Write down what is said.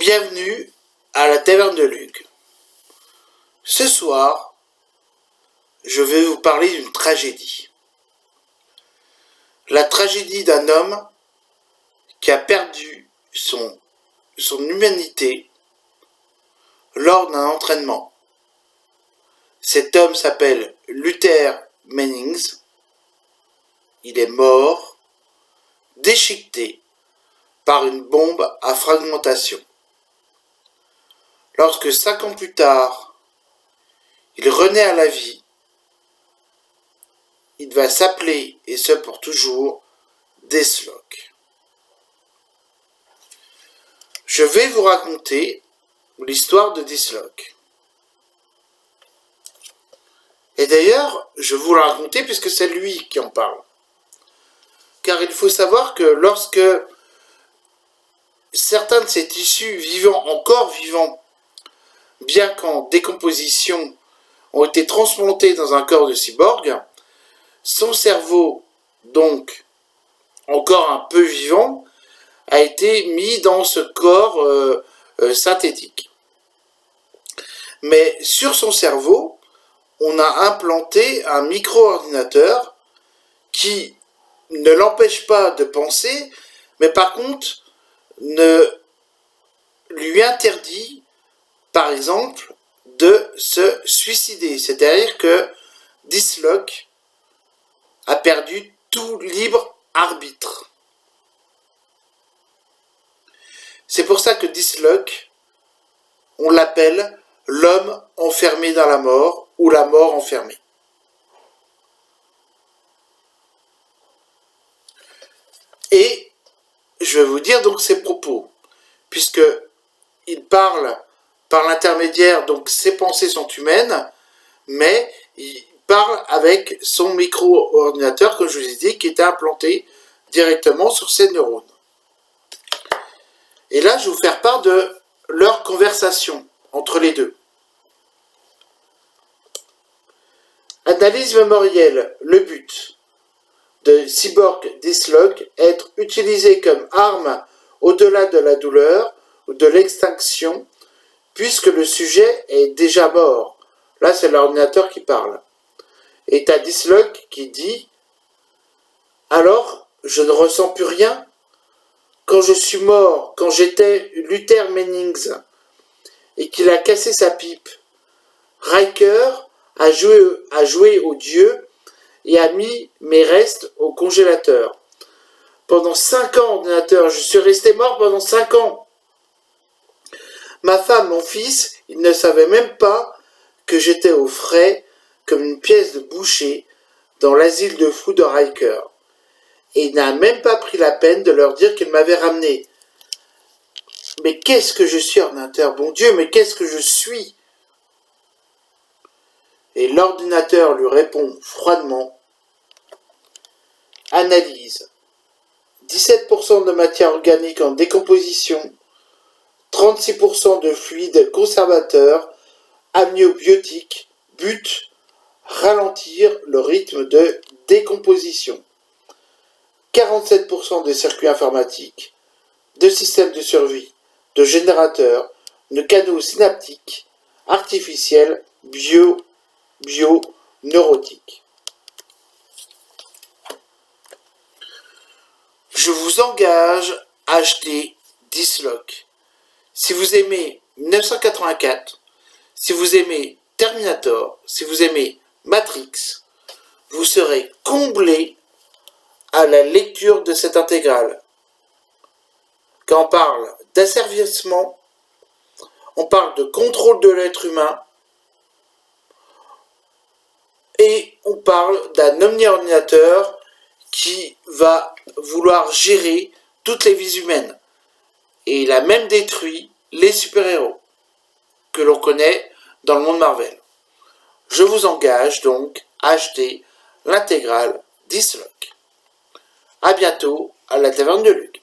Bienvenue à la taverne de Luc. Ce soir, je vais vous parler d'une tragédie. La tragédie d'un homme qui a perdu son humanité lors d'un entraînement. Cet homme s'appelle Luther Mennings. Il est mort, déchiqueté par une bombe à fragmentation. Lorsque 5 ans plus tard, il renaît à la vie, il va s'appeler, et ce pour toujours, Deathlock. Je vais vous raconter l'histoire de Deathlock. Et d'ailleurs, je vous la raconter puisque c'est lui qui en parle. Car il faut savoir que lorsque certains de ces tissus encore vivants, bien qu'en décomposition, ont été transplantés dans un corps de cyborg, son cerveau, donc encore un peu vivant, a été mis dans ce corps synthétique. Mais sur son cerveau, on a implanté un micro-ordinateur qui ne l'empêche pas de penser, mais par contre ne lui interdit, par exemple, de se suicider. C'est-à-dire que Deathlock a perdu tout libre arbitre. C'est pour ça que Deathlock, on l'appelle l'homme enfermé dans la mort ou la mort enfermée. Et je vais vous dire donc ses propos, puisque il parle par l'intermédiaire, donc ses pensées sont humaines, mais il parle avec son micro-ordinateur, comme je vous ai dit, qui était implanté directement sur ses neurones. Et là, je vais vous faire part de leur conversation entre les deux. Analyse mémorielle. Le but de Cyborg Deathlock est être utilisé comme arme au-delà de la douleur ou de l'extinction, puisque le sujet est déjà mort. Là, c'est l'ordinateur qui parle. Et t'as Deathlock qui dit « Alors, je ne ressens plus rien ? Quand je suis mort, quand j'étais Luther Mennings, et qu'il a cassé sa pipe, Riker a joué au dieu et a mis mes restes au congélateur. Pendant 5 ans, ordinateur, je suis resté mort pendant 5 ans. Ma femme, mon fils, ils ne savaient même pas que j'étais au frais comme une pièce de boucher dans l'asile de fous de Riker. Et il n'a même pas pris la peine de leur dire qu'il m'avait ramené. Mais qu'est-ce que je suis, ordinateur, bon Dieu, mais qu'est-ce que je suis ? Et l'ordinateur lui répond froidement. Analyse. 17% de matière organique en décomposition, 36% de fluide conservateur, amniobiotique, but, ralentir le rythme de décomposition. 47% de circuits informatiques, de systèmes de survie, de générateurs, de canaux synaptiques, artificiels, bio-neurotiques. Je vous engage à acheter Deathlock. Si vous aimez 1984, si vous aimez Terminator, si vous aimez Matrix, vous serez comblé à la lecture de cette intégrale. Quand on parle d'asservissement, on parle de contrôle de l'être humain et on parle d'un omni-ordinateur qui va vouloir gérer toutes les vies humaines. Et il a même détruit les super-héros que l'on connaît dans le monde Marvel. Je vous engage donc à acheter l'intégrale Deathlock. A bientôt à la taverne de Luc.